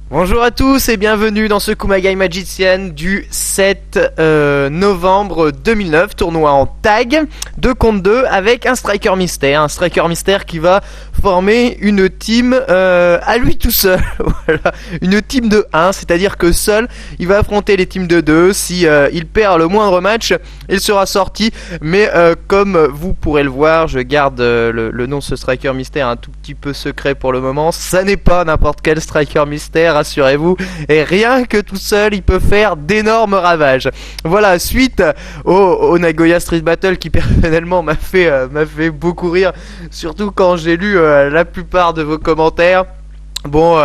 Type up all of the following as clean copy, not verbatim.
Bonjour à tous et bienvenue dans ce Kumagai Magician du 7 novembre 2009, tournoi en tag 2 contre 2 avec un striker mystère qui va former une team à lui tout seul. Voilà, une team de 1, c'est-à-dire que seul il va affronter les teams de 2. Si il perd le moindre match, il sera sorti, mais comme vous pourrez le voir, je garde le nom de ce striker mystère un tout petit peu secret pour le moment. Ça n'est pas n'importe quel striker mystère, rassurez-vous, et rien que tout seul il peut faire d'énormes ravages. Voilà, suite au Nagoya Street Battle qui personnellement m'a fait beaucoup rire, surtout quand j'ai lu la plupart de vos commentaires. Bon,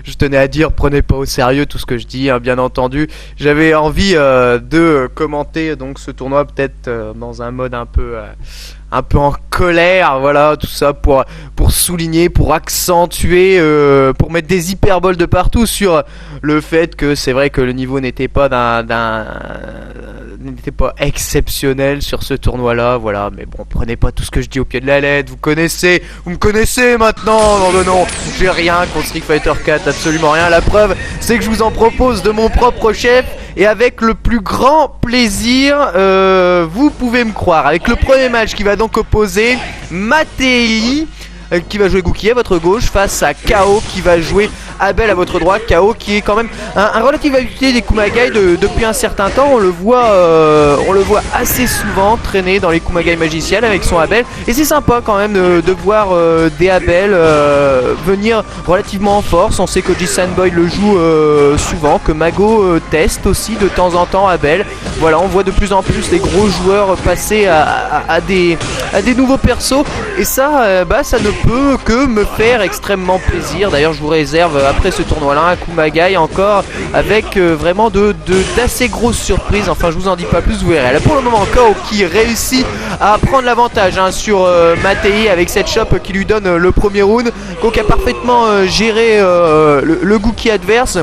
je tenais à dire, prenez pas au sérieux tout ce que je dis, hein, bien entendu. J'avais envie de commenter donc ce tournoi peut-être dans un mode un peu en colère, voilà, tout ça pour souligner, pour accentuer, pour mettre des hyperboles de partout sur le fait que c'est vrai que le niveau n'était pas n'était pas exceptionnel sur ce tournoi-là, voilà. Mais bon, prenez pas tout ce que je dis au pied de la lettre. Vous me connaissez maintenant, non de non. J'ai rien contre Street Fighter 4, absolument rien. La preuve, c'est que je vous en propose de mon propre chef. Et avec le plus grand plaisir, vous pouvez me croire. Avec le premier match qui va donc opposer Matei, qui va jouer Gookie à votre gauche, face à KO qui va jouer Abel à votre droite. KO qui est quand même un relatif habitué des Kumagai depuis un certain temps. On le voit assez souvent traîner dans les Kumagai magiciels avec son Abel. Et c'est sympa quand même de voir des Abel venir relativement en force. On sait que G-Sandboy le joue souvent, que Mago teste aussi de temps en temps Abel. Voilà, on voit de plus en plus les gros joueurs passer à des nouveaux persos. Et ça, ça ne peut que me faire extrêmement plaisir. D'ailleurs, je vous réserve après ce tournoi-là un Kumagai encore avec vraiment d'assez grosses surprises. Enfin, je vous en dis pas plus, vous verrez. Là, pour le moment, KO qui réussit à prendre l'avantage sur Matei avec cette chope qui lui donne le premier round. Ko qui a parfaitement géré le Gookie adverse.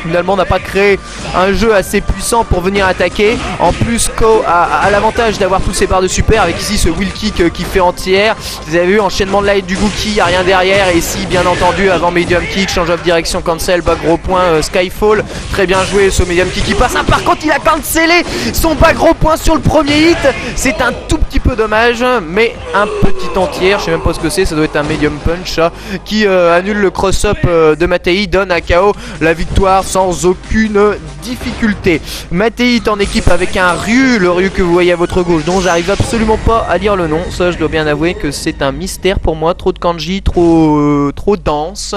Finalement, on n'a pas créé un jeu assez puissant pour venir attaquer. En plus, Ko a l'avantage d'avoir tous ses barres de super avec ici ce wheel kick qui fait entière. Vous avez vu, enchaînement de light du Gookie, il n'y a rien derrière. Et ici, bien entendu, avant medium kick, change of direction, cancel, bas gros point, Skyfall. Très bien joué ce medium kick qui passe. Ah, par contre, il a cancellé son bas gros point sur le premier hit. C'est un tout petit peu dommage, mais un petit entière. Je sais même pas ce que c'est, ça doit être un medium punch qui annule le cross-up de Matei, donne à KO la victoire sans aucune difficulté. Matei est en équipe avec un Ryu, le Ryu que vous voyez à votre gauche, dont j'arrive absolument pas à lire le nom. Ça, je dois bien avouer que c'est un mystère pour moi. Trop de kanji, trop dense.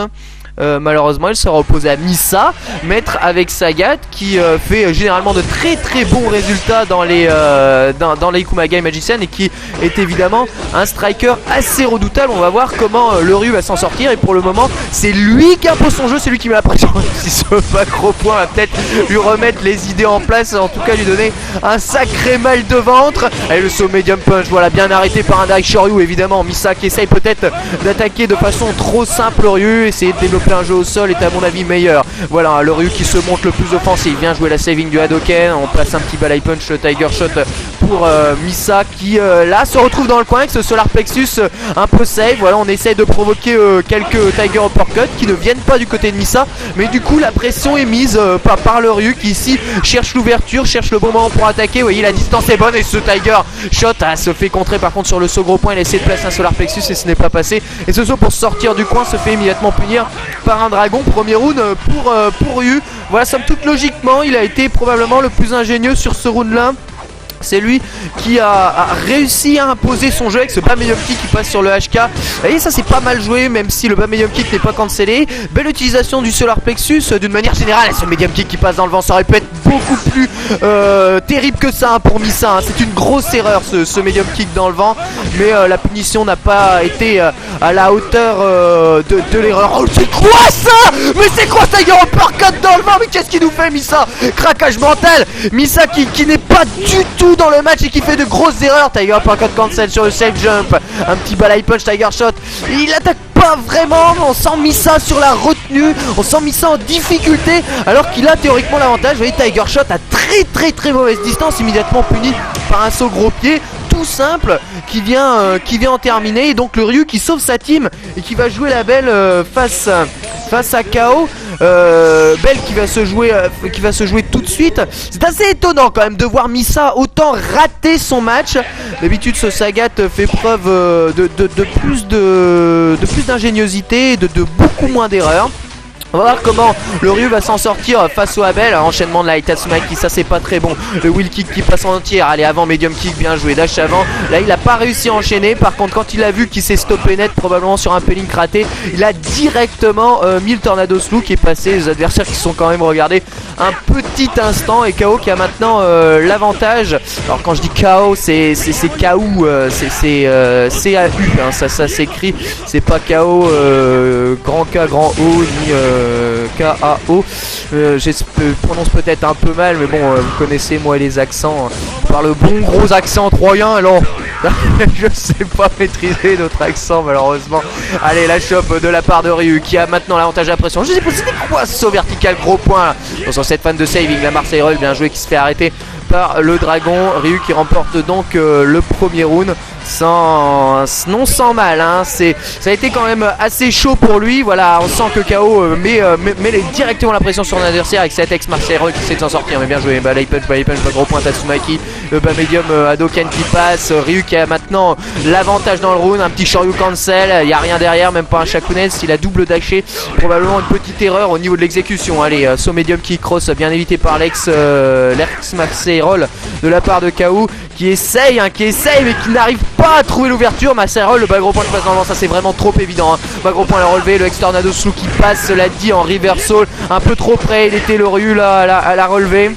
Malheureusement, il sera opposé à Misa, maître avec Sagat, qui fait généralement de très bons résultats dans les Kumagai Magician et qui est évidemment un striker assez redoutable. On va voir comment le Ryu va s'en sortir. Et pour le moment, c'est lui qui impose son jeu, c'est lui qui met la pression. Si ce pas gros point va peut-être lui remettre les idées en place, en tout cas lui donner un sacré mal de ventre. Allez, le saut medium punch, voilà, bien arrêté par un Daishoryu évidemment. Misa qui essaye peut-être d'attaquer de façon trop simple Ryu, essayer de développer un jeu au sol est à mon avis meilleur. Voilà, le Ryu qui se montre le plus offensif. Bien joué la saving du Hadoken. On place un petit balai punch Tiger Shot pour Misa qui là se retrouve dans le coin avec ce Solar Plexus un peu safe. Voilà, on essaye de provoquer quelques Tiger Uppercut qui ne viennent pas du côté de Misa, mais du coup la pression est mise par le Ryu qui ici cherche l'ouverture, cherche le bon moment pour attaquer. Vous voyez, la distance est bonne et ce Tiger Shot se fait contrer par contre sur le saut gros point. Il essaie de placer un Solar Plexus et ce n'est pas passé. Et ce saut pour sortir du coin se fait immédiatement punir par un dragon. Premier round pour Ryu. Voilà, somme toute logiquement, il a été probablement le plus ingénieux sur ce round là. C'est lui qui a réussi à imposer son jeu avec ce bas medium kick qui passe sur le HK. Et ça c'est pas mal joué, même si le bas medium kick n'est pas cancellé. Belle utilisation du Solar Plexus d'une manière générale. Ce medium kick qui passe dans le vent, ça aurait pu être beaucoup plus terrible que ça pour Misa. C'est une grosse erreur ce medium kick dans le vent. Mais la punition n'a pas été à la hauteur de l'erreur. Oh, c'est quoi ça? Mais c'est quoi ça? Tiger Uppercut dans le vent? Mais qu'est-ce qu'il nous fait Misa? Craquage mental. Misa qui n'est pas du tout dans le match et qui fait de grosses erreurs. Tiger Uppercut cancel sur le safe jump. Un petit balai punch Tiger Shot. Il attaque pas vraiment. On sent Misa sur la retenue. On sent Misa en difficulté alors qu'il a théoriquement l'avantage. Vous voyez, Tiger Shot à très mauvaise distance, immédiatement puni par un saut gros pied tout simple qui vient en terminer. Et donc le Ryu qui sauve sa team et qui va jouer la belle face face à KO. Bell qui va se jouer tout de suite. C'est assez étonnant quand même de voir Misa autant rater son match. D'habitude ce Sagat fait preuve de plus d'ingéniosité et de beaucoup moins d'erreurs. On va voir comment le Ryu va s'en sortir face au Abel. Enchaînement de la Itatsumaki, ça c'est pas très bon. Le wheel kick qui passe en entier. Allez, avant, medium kick, bien joué. Dash avant. Là, il a pas réussi à enchaîner. Par contre, quand il a vu qu'il s'est stoppé net, probablement sur un pelling raté, il a directement mis le Tornado Slew qui est passé. Les adversaires qui sont quand même regardés un petit instant. Et KO qui a maintenant l'avantage. Alors, quand je dis KO, c'est KO. C'est CAU. Hein, ça s'écrit. C'est pas KO grand K, grand O, ni KAO. Je prononce peut-être un peu mal, mais bon, vous connaissez moi les accents. Par le bon gros accent troyen, alors je sais pas maîtriser d'autres accents malheureusement. Allez, la chope de la part de Ryu qui a maintenant l'avantage à la pression. Je sais pas, c'était quoi ce saut vertical, gros point là. Bon, sur cette fan de saving, la Marseille Roll, bien joué, qui se fait arrêter par le dragon. Ryu qui remporte donc le premier round sans mal, hein. Ça a été quand même assez chaud pour lui. Voilà, on sent que KO met directement la pression sur l'adversaire avec cet ex Marseille Roll qui essaie de s'en sortir, mais bien joué. Light punch, pas gros point Tatsumaki. Le bas médium Hadoken qui passe. Ryu qui a maintenant l'avantage dans le round. Un petit Shoryu cancel, il n'y a rien derrière, même pas un Shakunen. S'il a double dashé, probablement une petite erreur au niveau de l'exécution. Allez, saut médium qui cross, bien évité par l'ex Marseille Roll de la part de KO qui essaye mais qui n'arrive pas à trouver l'ouverture. Marseille Roll, le bas gros point qui passe dans le vent, ça c'est vraiment trop évident, hein. Bas gros point à la relevé, le ex Tornado Slew qui passe, cela dit, en reversal, un peu trop près, il était le Ryu là à la relevé.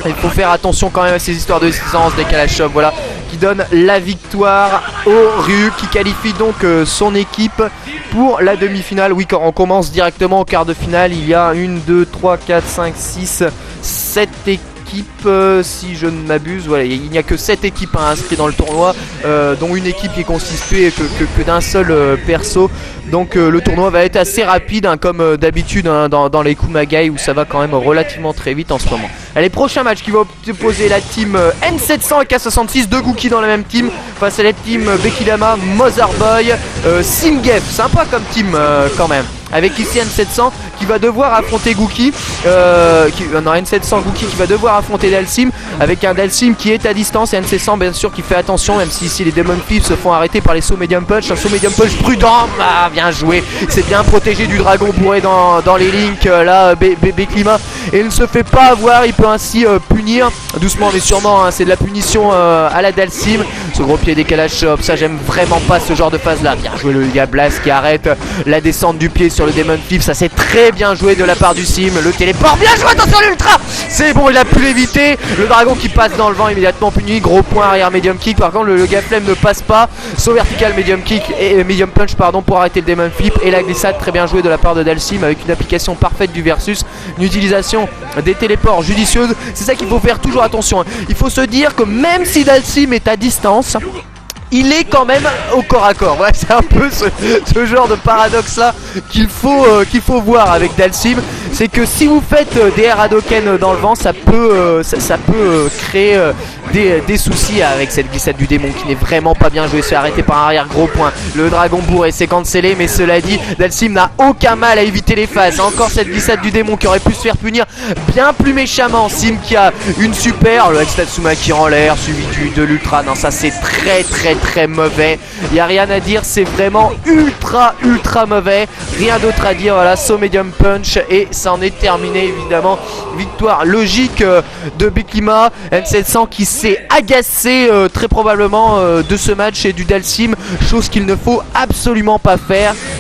Il faut faire attention quand même à ces histoires de distance, décalage shop, voilà, qui donne la victoire au Ryu, qui qualifie donc son équipe pour la demi-finale. Oui, quand on commence directement au quart de finale, il y a 1, 2, 3, 4, 5, 6, 7 équipes. Si je ne m'abuse, voilà, il n'y a que 7 équipes inscrites dans le tournoi, dont une équipe qui est constituée que d'un seul perso. Donc le tournoi va être assez rapide, hein, comme d'habitude, hein, dans les Kumagai, où ça va quand même relativement très vite en ce moment. Allez, prochain match qui va opposer la team N700 et K66, deux Gookie dans la même team, face à la team Bekilama, Motherboy, Simgef. Sympa comme team quand même. Avec ici N700 qui va devoir affronter Gookie, N700 Gookie qui va devoir affronter Dalsim, avec un Dalsim qui est à distance, et N700 bien sûr qui fait attention, même si ici les Demon Thieves se font arrêter par les sauts medium punch. Un saut medium punch prudent, bien joué, c'est bien protégé du dragon bourré dans les links là, Bekilama, et il ne se fait pas avoir. Il peut ainsi punir doucement mais sûrement, hein, c'est de la punition à la Dalsim. Ce gros pied décalage shop, ça j'aime vraiment pas ce genre de phase là. Bien joué le Diablas qui arrête la descente du pied sur le Demon Flip, ça c'est très bien joué de la part du Sim. Le téléport, bien joué, attention l'ultra, c'est bon, il a pu l'éviter. Le dragon qui passe dans le vent, immédiatement puni, gros point arrière medium kick. Par contre le Gaflem ne passe pas, saut vertical medium kick et medium punch pardon pour arrêter le Demon Flip, et la glissade très bien jouée de la part de Dalsim avec une application parfaite du versus, une utilisation des téléports judicieuse. C'est ça qu'il faut faire toujours attention, hein. Il faut se dire que même si Dalsim est à distance, il est quand même au corps à corps. Ouais, c'est un peu ce genre de paradoxe là qu'il faut voir avec Dalsim. C'est que si vous faites des air Hadoken dans le vent, ça peut créer des soucis avec cette glissade du démon qui n'est vraiment pas bien jouée. C'est arrêté par un arrière gros point. Le dragon bourré c'est cancellé, mais cela dit, Dalsim n'a aucun mal à éviter les phases. Encore cette glissade du démon qui aurait pu se faire punir bien plus méchamment. Sim qui a une super, le Tatsumaki en l'air suivi de l'ultra. Non, ça c'est très mauvais. Il n'y a rien à dire, c'est vraiment ultra mauvais. Rien d'autre à dire. Voilà, saut medium punch et ça en est terminé évidemment. Victoire logique de Bekilama. N700 qui s'est agacé très probablement de ce match et du Dalsim, chose qu'il ne faut absolument pas faire.